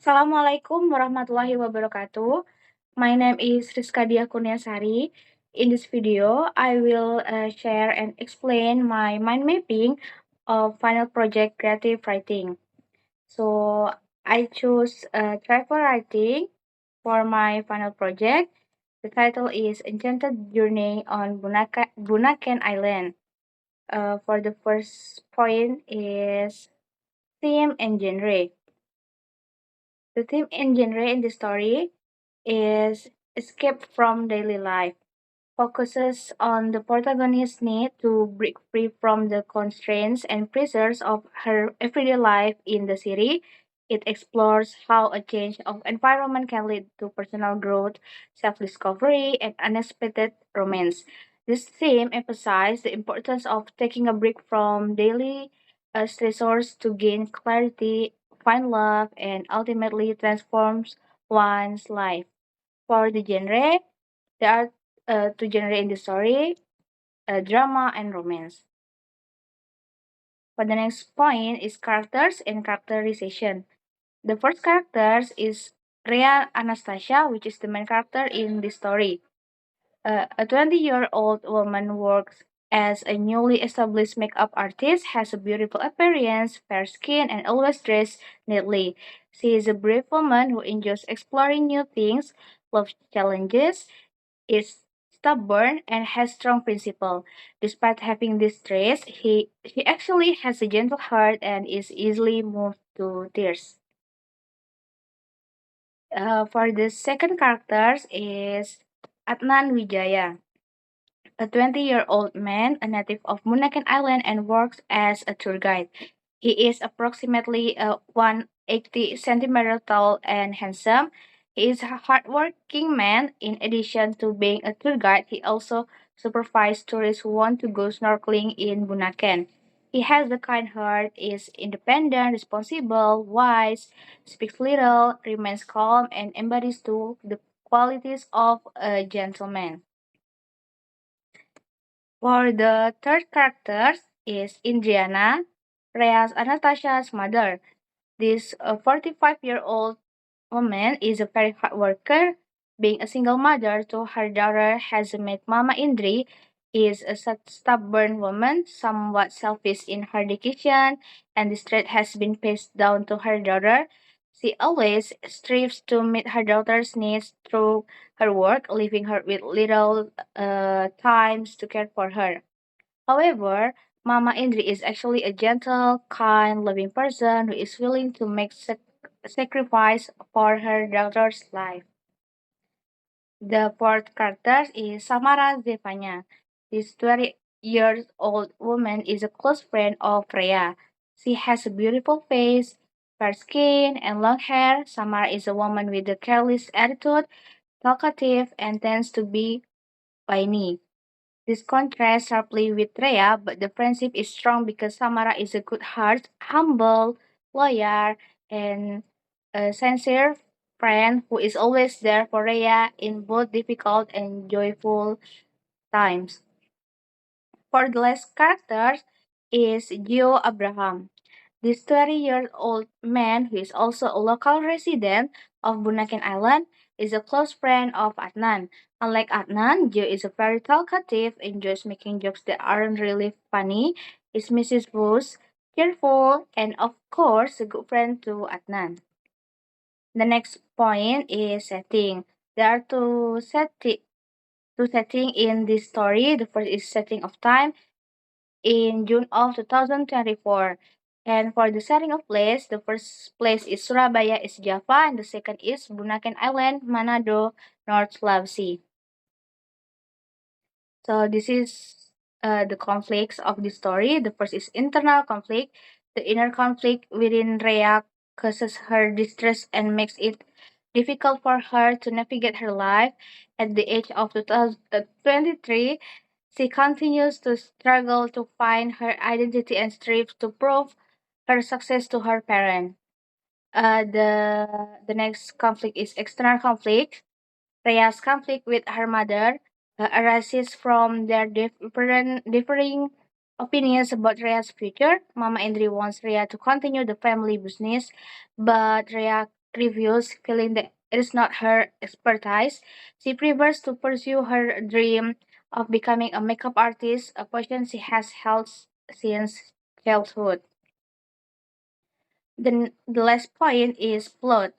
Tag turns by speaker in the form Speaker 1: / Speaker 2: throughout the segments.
Speaker 1: Assalamualaikum warahmatullahi wabarakatuh. My name is Riska Kurnia Sari. In this video, I will share and explain my mind mapping of final project creative writing. So I choose travel writing for my final project. The title is Enchanted Journey on Bunaken Island. For the first point is theme and genre. The theme and genre in the story is escape from daily life, focuses on the protagonist's need to break free from the constraints and pressures of her everyday life in the city. It explores how a change of environment can lead to personal growth, self discovery, and unexpected romance. This theme emphasizes the importance of taking a break from daily stressors to gain clarity, find love, and ultimately transforms one's life. For the genre, there are two genre in the story, drama and romance. For the next point is characters and characterization. The first characters is Rhea Anastasia, which is the main character in this story. A 20-year-old woman works as a newly established makeup artist, has a beautiful appearance, fair skin, and always dressed neatly. She is a brave woman who enjoys exploring new things, loves challenges, is stubborn, and has strong principle. Despite having this trait, he actually has a gentle heart and is easily moved to tears. For the second characters is Adnan Wijaya, a 20-year-old man, a native of Munakan Island, and works as a tour guide. He is approximately 180 centimeters tall and handsome. He is a hardworking man. In addition to being a tour guide, he also supervises tourists who want to go snorkeling in Bunaken. He has a kind heart, is independent, responsible, wise, speaks little, remains calm, and embodies the qualities of a gentleman. For the third character is Indriana, Rhea's Anastasia's mother. This 45-year-old woman is a very hard worker. Being a single mother to her daughter has made Mama Indri is a stubborn woman, somewhat selfish in her dedication, and this trait has been passed down to her daughter. She always strives to meet her daughter's needs through her work, leaving her with little times to care for her. However, Mama Indri is actually a gentle, kind, loving person who is willing to make sacrifice for her daughter's life. The fourth character is Samara Zevanya. This 20 years old woman is a close friend of Freya. She has a beautiful face, fair skin, and long hair. Samara is a woman with a careless attitude, talkative, and tends to be whiny. This contrasts sharply with Rhea, but the friendship is strong because Samara is a good heart, humble, loyal, and a sincere friend who is always there for Rhea in both difficult and joyful times. For the last character is Gio Abraham. This 20-year-old man, who is also a local resident of Bunaken Island, is a close friend of Adnan. Unlike Adnan, Joe is a very talkative, enjoys making jokes that aren't really funny, is mischievous, cheerful, and of course, a good friend to Adnan. The next point is setting. There are two setting in this story. The first is setting of time in June of 2024. And for the setting of place, the first place is Surabaya, is Java, and the second is Bunaken Island, Manado, North Sulawesi. So this is the conflicts of the story. The first is internal conflict. The inner conflict within Rhea causes her distress and makes it difficult for her to navigate her life. At the age of 2023, she continues to struggle to find her identity and strives to prove her success to her parents. The next conflict is external conflict. Rhea's conflict with her mother arises from their differing opinions about Rhea's future. Mama Indri wants Rhea to continue the family business, but Rhea reviews, feeling that it is not her expertise. She prefers to pursue her dream of becoming a makeup artist, a passion she has held since childhood. The last point is plot.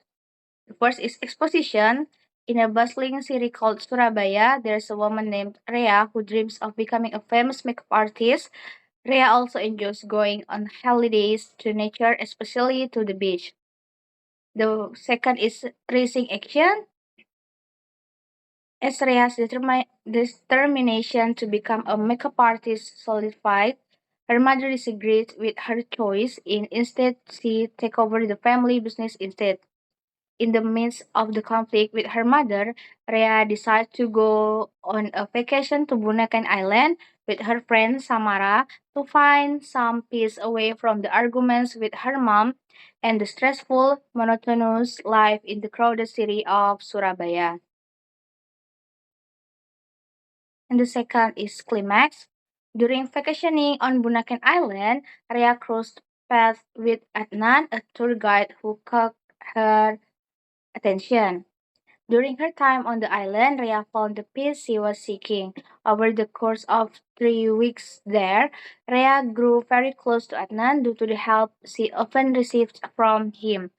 Speaker 1: The first is exposition. In a bustling city called Surabaya, there's a woman named Rhea who dreams of becoming a famous makeup artist. Rhea also enjoys going on holidays to nature, especially to the beach. The second is raising action. As Rhea's determination to become a makeup artist solidified, her mother disagreed with her choice. Instead, she take over the family business instead. In the midst of the conflict with her mother, Rhea decides to go on a vacation to Bunaken Island with her friend Samara to find some peace away from the arguments with her mom and the stressful, monotonous life in the crowded city of Surabaya. And the second is climax. During vacationing on Bunaken Island, Rhea crossed paths with Adnan, a tour guide who caught her attention. During her time on the island, Rhea found the peace she was seeking. Over the course of 3 weeks there, Rhea grew very close to Adnan due to the help she often received from him.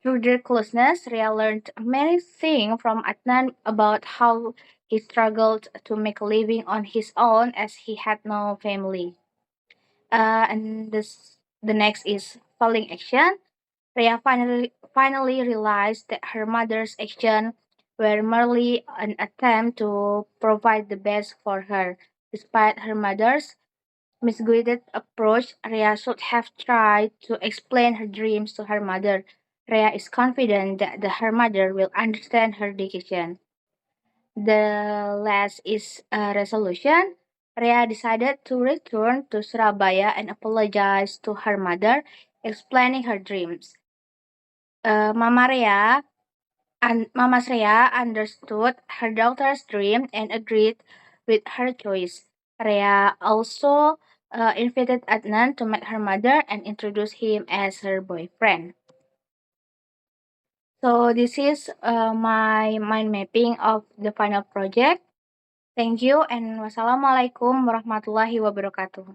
Speaker 1: Through their closeness, Rhea learned many things from Adnan about how he struggled to make a living on his own as he had no family. The next is falling action. Rhea finally realized that her mother's actions were merely an attempt to provide the best for her. Despite her mother's misguided approach, Rhea should have tried to explain her dreams to her mother. Rhea is confident that her mother will understand her decision. The last is a resolution. Rhea decided to return to Surabaya and apologize to her mother, explaining her dreams. Mama Rhea and Mama Shreya understood her daughter's dream and agreed with her choice. Rhea also invited Adnan to meet her mother and introduce him as her boyfriend. So this is my mind mapping of the final project. Thank you and wassalamualaikum warahmatullahi wabarakatuh.